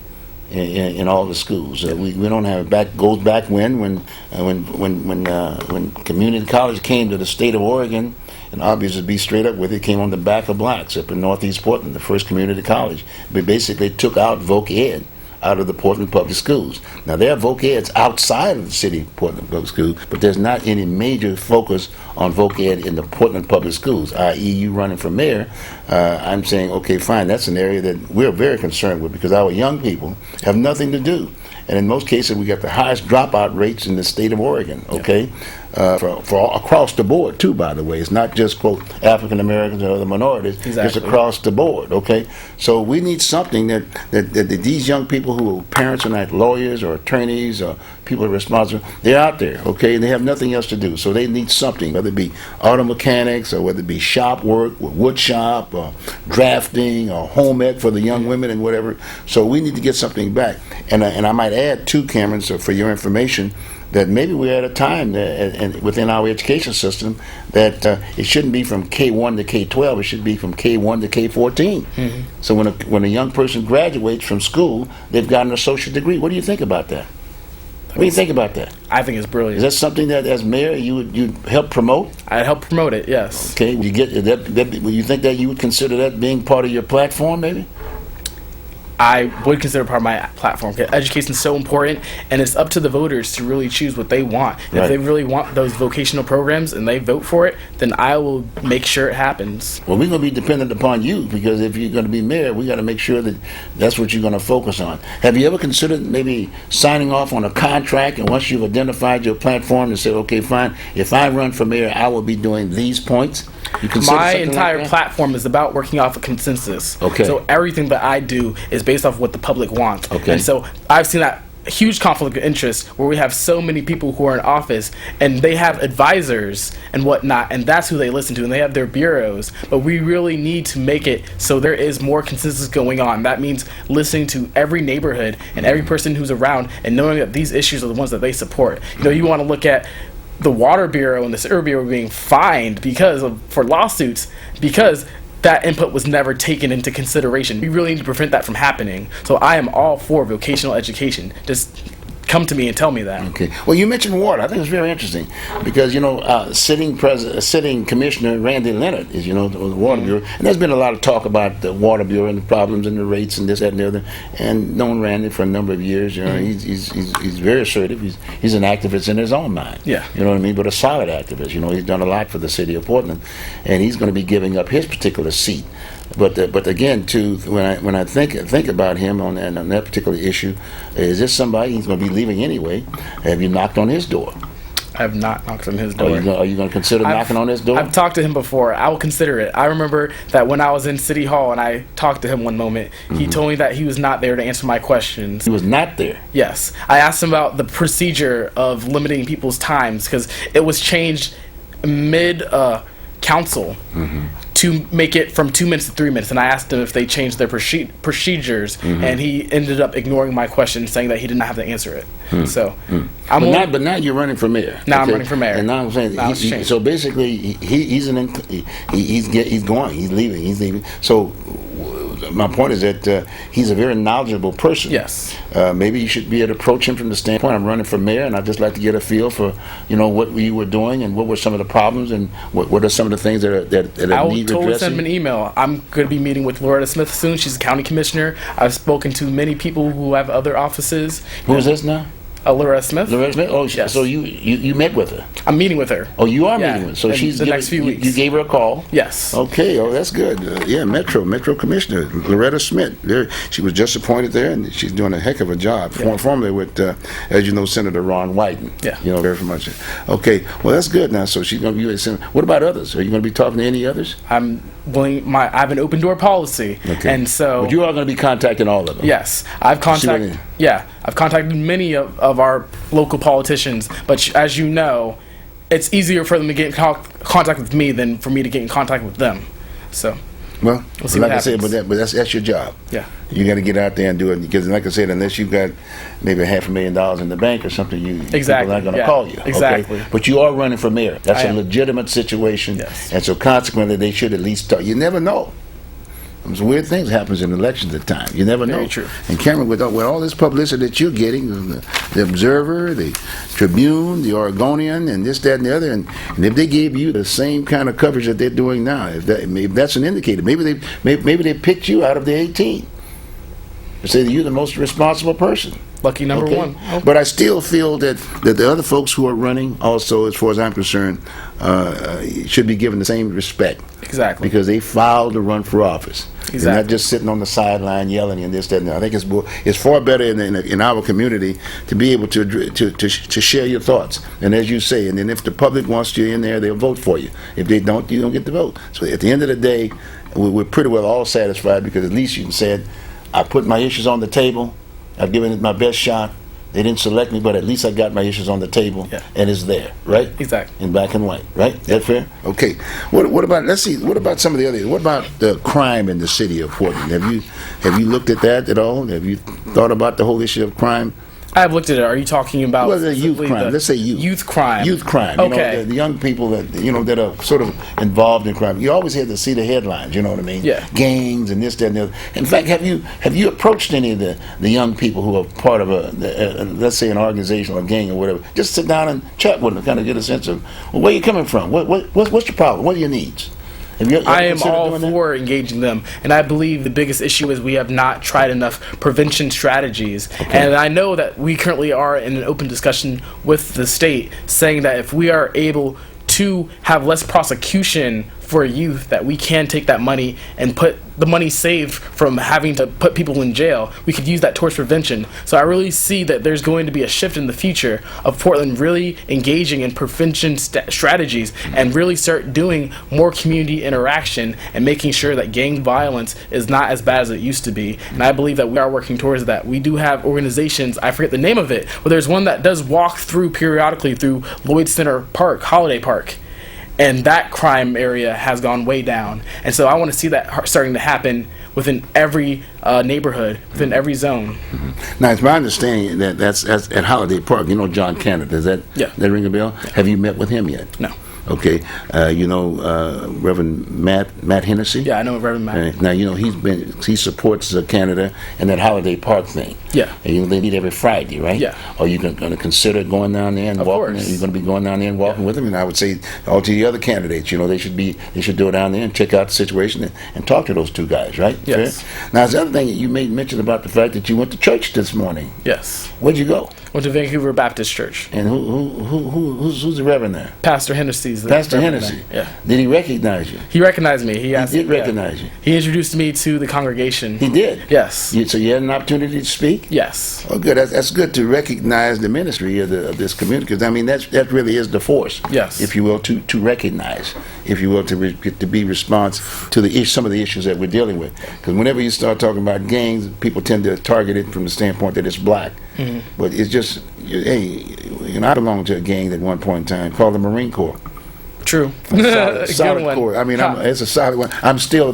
in all the schools. We don't have it. Goes back when community college came to the state of Oregon, and obviously, to be straight up with it, came on the back of blacks up in Northeast Portland, the first community college. We basically took out voc ed out of the Portland Public Schools. Now, there are voc eds outside of the city of Portland Public Schools, but there's not any major focus on voc ed in the Portland Public Schools, i.e. you running for mayor. I'm saying, okay, fine, that's an area that we're very concerned with, because our young people have nothing to do. And in most cases, we got the highest dropout rates in the state of Oregon, okay? For across the board, too, by the way. It's not just, quote, African Americans or other minorities. Exactly. It's across the board, okay? So we need something that these young people who are parents are not lawyers or attorneys or people who are responsible, they're out there, okay? And they have nothing else to do. So they need something, whether it be auto mechanics or whether it be shop work, wood shop, or drafting, or home ec for the young women and whatever. So we need to get something back. And I might add, too, Cameron, so for your information, that maybe we're at a time that, within our education system, that it shouldn't be from K1 to K12. It should be from K1 to K14. Mm-hmm. So when a young person graduates from school, they've gotten an associate degree. What do you think about that? What do you think about that? I think it's brilliant. Is that something that, as mayor, you'd help promote? I'd help promote it, yes. Okay. You get that? You think that you would consider that being part of your platform, maybe? I would consider part of my platform. Education is so important, and it's up to the voters to really choose what they want. Right. If they really want those vocational programs and they vote for it, then I will make sure it happens. Well, we're going to be dependent upon you, because if you're going to be mayor, we got to make sure that that's what you're going to focus on. Have you ever considered maybe signing off on a contract, and once you've identified your platform, and said, okay, fine, if I run for mayor, I will be doing these points? My entire platform is about working off a consensus. Okay. So everything that I do is based off what the public wants. Okay. And so I've seen that huge conflict of interest where we have so many people who are in office and they have advisors and whatnot, and that's who they listen to, and they have their bureaus. But we really need to make it so there is more consensus going on. That means listening to every neighborhood and every person who's around and knowing that these issues are the ones that they support. You know, you want to look at the Water Bureau and the Sewer Bureau being fined for lawsuits because that input was never taken into consideration. We really need to prevent that from happening. So I am all for vocational education. Just come to me and tell me that. Okay. Well, you mentioned water. I think it's very interesting because sitting Commissioner Randy Leonard is the Water Bureau, and there's been a lot of talk about the Water Bureau and the problems and the rates and this, that, and the other. And known Randy for a number of years. He's very assertive. He's an activist in his own mind. Yeah. You know what I mean? But a solid activist. He's done a lot for the city of Portland, and he's going to be giving up his particular seat. But again, too, when I think about him on that particular issue, is this somebody he's going to be leaving anyway? Have you knocked on his door? I have not knocked on his door. Are you going to consider knocking on his door? I've talked to him before. I will consider it. I remember that when I was in City Hall and I talked to him one moment, he told me that he was not there to answer my questions. He was not there? Yes. I asked him about the procedure of limiting people's times because it was changed mid-council. To make it from 2 minutes to 3 minutes, and I asked him if they changed their procedures, and he ended up ignoring my question, saying that he did not have to answer it. So, but now you're running for mayor. Now I'm running for mayor. And now I'm saying, so basically, he's leaving. So my point is that he's a very knowledgeable person. Yes. Maybe you should be able to approach him from the standpoint, I'm running for mayor, and I'd just like to get a feel for, what we were doing and what were some of the problems and what are some of the things that need addressing. I will totally send him an email. I'm going to be meeting with Loretta Smith soon. She's a county commissioner. I've spoken to many people who have other offices. Who is this now? Loretta Smith. Loretta Smith? Oh, yes. So you met with her? I'm meeting with her. Oh, you are meeting with her. So she's the next few weeks. You gave her a call? Yes. Okay. Oh, that's good. Metro Commissioner Loretta Smith. She was just appointed there, and she's doing a heck of a job. Formerly with, as you know, Senator Ron Wyden. Yeah. Very much. Okay. Well, that's good now. So she's going to be a senator. What about others? Are you going to be talking to any others? I have an open door policy, and so. But you are going to be contacting all of them. Yes, I've contacted. I've contacted many of our local politicians, but as you know, it's easier for them to get in contact with me than for me to get in contact with them. So. Well, we'll see like what I said, but that's your job. Yeah. You got to get out there and do it because, like I said, unless you've got maybe $500,000 in the bank or something, people are not going to call you. Exactly. Okay? But you are running for mayor. That's a legitimate situation. Yes. And so consequently, they should at least talk. You never know. Some weird things happens in elections at times. You never know. Very true. And Cameron, with all this publicity that you're getting, the Observer, the Tribune, the Oregonian, and this, that, and the other, and if they gave you the same kind of coverage that they're doing now, maybe that's an indicator. Maybe they picked you out of the 18 to say that you're the most responsible person. Lucky number one. Oh. But I still feel that the other folks who are running also, as far as I'm concerned, should be given the same respect. Exactly. Because they filed to run for office. Exactly. They're not just sitting on the sideline yelling and this, that, and that. I think it's far better in our community to be able to share your thoughts. And as you say, and then if the public wants you in there, they'll vote for you. If they don't, you don't get the vote. So at the end of the day, we're pretty well all satisfied because at least you can say, I put my issues on the table. I've given it my best shot. They didn't select me, but at least I got my issues on the table, and it's there, right? Exactly. In black and white, right? Is that fair? Okay. What about? Let's see. What about some of the other? What about the crime in the city of Portland? Have you looked at that at all? Have you thought about the whole issue of crime? I've looked at it. Are you talking about the youth crime? Let's say youth. Youth crime. Youth crime. Okay. The young people that are sort of involved in crime. You always have to see the headlines. You know what I mean? Yeah. Gangs and this, that, and the other. In fact, have you approached any of the young people who are part of let's say an organization or a gang or whatever? Just sit down and chat with them, kind of get a sense of where you coming from. What's your problem? What are your needs? I am all for engaging them, and I believe the biggest issue is we have not tried enough prevention strategies. Okay. And I know that we currently are in an open discussion with the state, saying that if we are able to have less prosecution for youth, that we can take that money and put the money saved from having to put people in jail, we could use that towards prevention. So I really see that there's going to be a shift in the future of Portland really engaging in prevention strategies and really start doing more community interaction and making sure that gang violence is not as bad as it used to be. And I believe that we are working towards that. We do have organizations, I forget the name of it, but there's one that does walk through periodically through Lloyd Center Park, Holiday Park. And that crime area has gone way down. And so I want to see that starting to happen within every neighborhood, within every zone. Mm-hmm. Now, it's my understanding that's at Holiday Park. You know John Canada. Does that ring a bell? Yeah. Have you met with him yet? No. Okay, Reverend Matt Hennessy. Yeah, I know Reverend Matt. Now he supports Canada and that Holiday Park thing. Yeah. And they meet every Friday, right? Yeah. Are you going to consider going down there and walking? Course. Are you going to be going down there and walking with them? And I would say all to the other candidates, they should go down there and check out the situation and talk to those two guys, right? Yes. Fair? Now, the other thing you made mention about the fact that you went to church this morning. Yes. Where'd you go? Went to Vancouver Baptist Church. And who's the reverend there? Pastor Hennessy's the Pastor reverend Hennessy. there. Yeah. Did he recognize you? He recognized me. He did recognize you. He introduced me to the congregation. He did? Yes. So you had an opportunity to speak? Yes. Oh, good. That's good to recognize the ministry of this community, because I mean that really is the force. Yes. If you will, to recognize, if you will, to be response to some of the issues that we're dealing with. Because whenever you start talking about gangs, people tend to target it from the standpoint that it's black. Mm-hmm. But it's just, hey, I belonged to a gang at one point in time called the Marine Corps. True. Solid Corps. I mean, it's a solid one. I'm still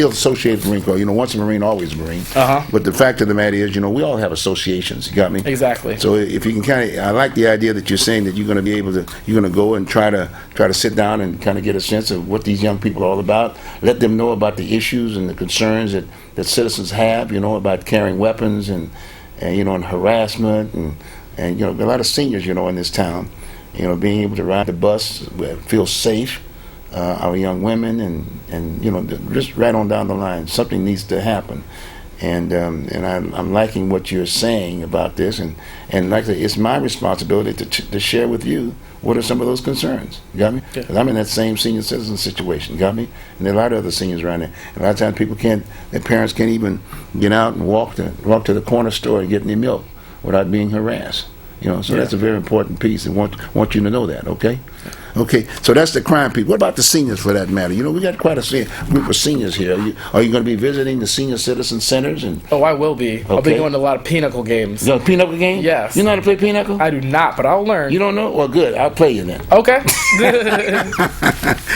associated with the Marine Corps. Once a Marine, always a Marine. Uh-huh. But the fact of the matter is, we all have associations. You got me? Exactly. So if you can I like the idea that you're saying that you're going to be able to, you're going to go and try to sit down and kind of get a sense of what these young people are all about. Let them know about the issues and the concerns that citizens have, about carrying weapons and harassment and a lot of seniors, in this town. Being able to ride the bus, feel safe, our young women, and just right on down the line, something needs to happen. And I'm liking what you're saying about this, and like I say, it's my responsibility to share with you what are some of those concerns. You got me? Yeah. 'Cause I'm in that same senior citizen situation. You got me? And there are a lot of other seniors around there. And a lot of times their parents can't even get out and walk to the corner store and get any milk without being harassed. So that's a very important piece, and want you to know that, okay? Okay, so that's the crime piece. What about the seniors, for that matter? We got quite a group of seniors here. Are you going to be visiting the senior citizen centers? Oh, I will be. Okay. I'll be going to a lot of pinochle games. You know, pinochle game? Yes. You know how to play pinochle? I do not, but I'll learn. You don't know? Well, good. I'll play you then. Okay.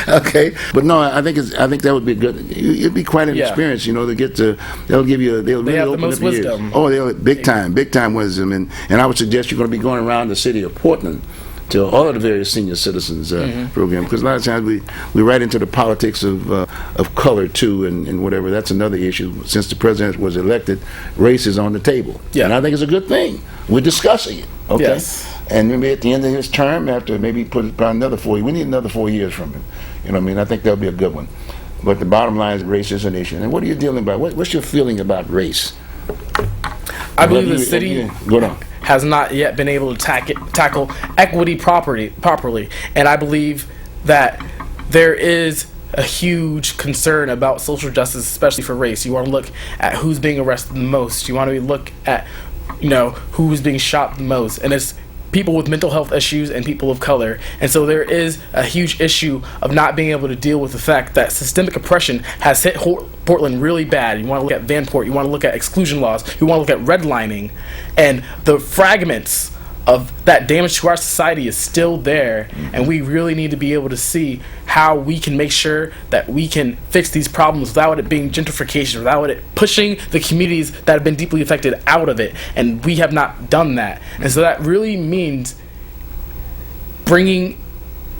Okay, but no, I think that would be good. It'd be quite an experience, to get to. They'll really have open the most up your ears. wisdom. Oh, they'll big time wisdom, and I would suggest you're going to be going around the city of Portland to all of the various senior citizens program, because a lot of times we right into the politics of color too, and whatever. That's another issue. Since the president was elected, race is on the table, and I think it's a good thing. We're discussing it. Okay. Yes. And maybe at the end of his term, after maybe put about another 4 years, we need another 4 years from him. I think that'll be a good one. But the bottom line is race is an issue. And what are you dealing about? What's your feeling about race? I believe the city has not yet been able to tackle equity properly. And I believe that there is a huge concern about social justice, especially for race. You want to look at who's being arrested the most. You want to look at, who's being shot the most. And it's people with mental health issues and people of color. And so there is a huge issue of not being able to deal with the fact that systemic oppression has hit Portland really bad. You want to look at Vanport, you want to look at exclusion laws, you want to look at redlining, and the fragments of that damage to our society is still there, and we really need to be able to see how we can make sure that we can fix these problems without it being gentrification, without it pushing the communities that have been deeply affected out of it, and we have not done that. And so that really means bringing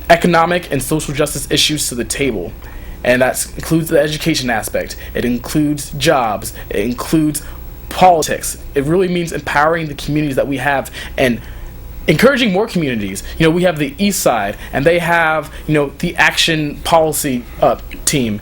economic and social justice issues to the table, and that includes the education aspect, it includes jobs, it includes politics. It really means empowering the communities that we have and encouraging more communities. We have the East Side, and they have, the action policy team.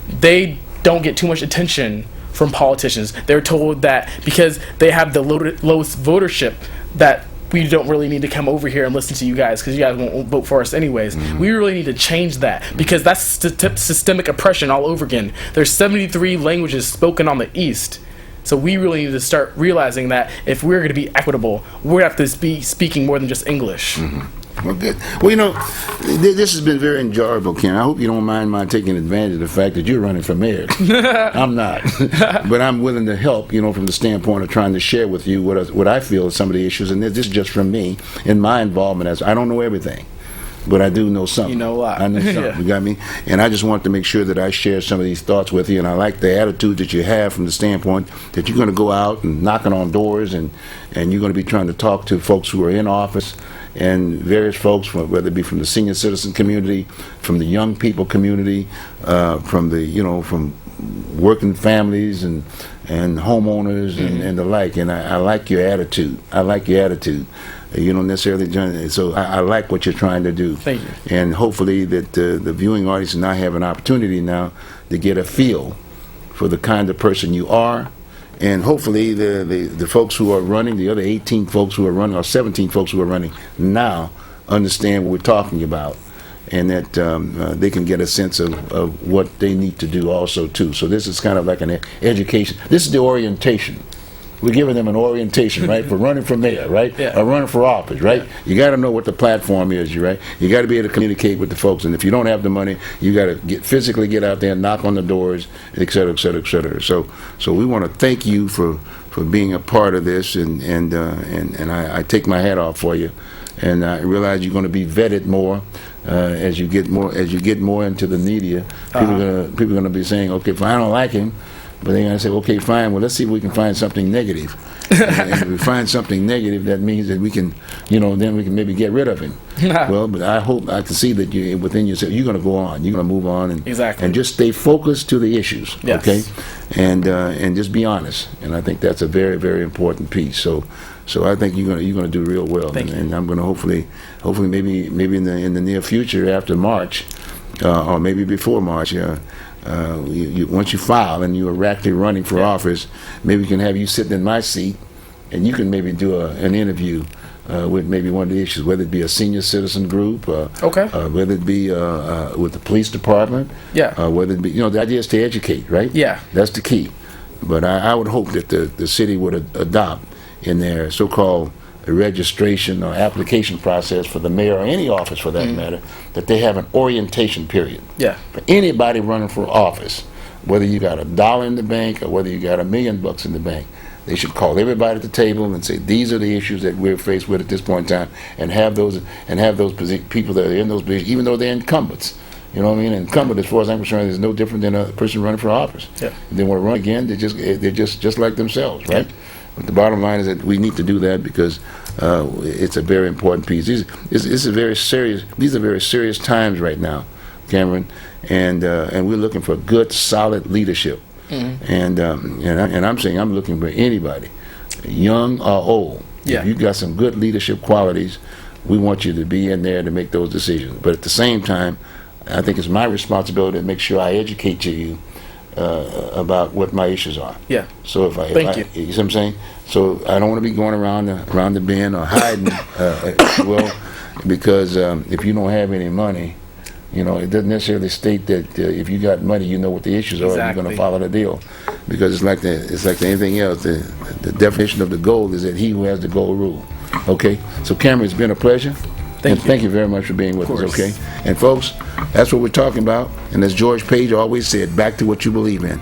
They don't get too much attention from politicians. They're told that because they have the lowest votership, that we don't really need to come over here and listen to you guys because you guys won't vote for us anyways. Mm-hmm. We really need to change that, because that's systemic oppression all over again. There's 73 languages spoken on the East. So we really need to start realizing that if we're going to be equitable, we're going to have to be speaking more than just English. Mm-hmm. Well, good. Well, this has been very enjoyable, Ken. I hope you don't mind my taking advantage of the fact that you're running for mayor. I'm not. But I'm willing to help, from the standpoint of trying to share with you what I feel are some of the issues. And this is just from me and my involvement. As I don't know everything. but I do know something. You know a lot. I know something. Yeah. You got me? And I just want to make sure that I share some of these thoughts with you. And I like the attitude that you have from the standpoint that you're going to go out and knocking on doors, and you're going to be trying to talk to folks who are in office and various folks, whether it be from the senior citizen community, from the young people community, from the from working families and homeowners and the like. And I like your attitude. You don't necessarily, so I like what you're trying to do. Thank you. And hopefully that the viewing audience now have an opportunity now to get a feel for the kind of person you are. And hopefully the folks who are running, the other 18 folks who are running, or 17 folks who are running now, understand what we're talking about, and that they can get a sense of what they need to do also too. So this is kind of like an education. This is the orientation. We're giving them an orientation, right, for running for mayor, right, Yeah. or running for office, right? Yeah. You got to know what the platform is, right? You got to be able to communicate with the folks, and if you don't have the money, you got to physically get out there, knock on the doors, et cetera, et cetera, et cetera. So we want to thank you for being a part of this, and I take my hat off for you, and I realize you're going to be vetted more. As you get more into the media, people are going to be saying, okay, if I don't like him. But they're going to say, okay, fine, well, let's see if we can find something negative. And if we find something negative, that means that we can, then we can maybe get rid of him. Well, but I hope I can see that you within yourself, you're going to go on. You're going to move on and just stay focused to the issues, yes. Okay? And just be honest. And I think that's a very, very important piece. So I think you're going to do real well. And I'm going to hopefully maybe in the near future after March, or maybe before March, once you file and you are actually running for office, maybe we can have you sitting in my seat, and you can maybe do an interview with maybe one of the issues, whether it be a senior citizen group, whether it be with the police department, whether it be, the idea is to educate, right? Yeah. That's the key. But I would hope that the city would adopt in their so-called registration or application process for the mayor or any office for that matter, that they have an orientation period. Yeah. For anybody running for office, whether you got $1 in the bank or whether you got $1 million in the bank, they should call everybody at the table and say, these are the issues that we're faced with at this point in time, and have those people that are in those positions, even though they're incumbents. You know what I mean? Incumbent, as far as I'm concerned, is no different than a person running for office. Yeah. If they want to run again, they're just like themselves, right? Yeah. But the bottom line is that we need to do that because it's a very important piece. These are very serious times right now, Cameron, and we're looking for good, solid leadership. Mm-hmm. And I'm saying I'm looking for anybody, young or old. Yeah. If you got some good leadership qualities, we want you to be in there to make those decisions. But at the same time, I think it's my responsibility to make sure I educate you about what my issues are. Yeah. So Thank you. You see what I'm saying? So I don't want to be going around the bend or hiding, because if you don't have any money, it doesn't necessarily state that if you got money, you know what the issues are, and you're going to follow the deal. Because it's like anything else. The definition of the goal is that he who has the goal rule. Okay. So Cameron, it's been a pleasure. Thank you very much for being with us, okay? And folks, that's what we're talking about. And as George Page always said, back to what you believe in.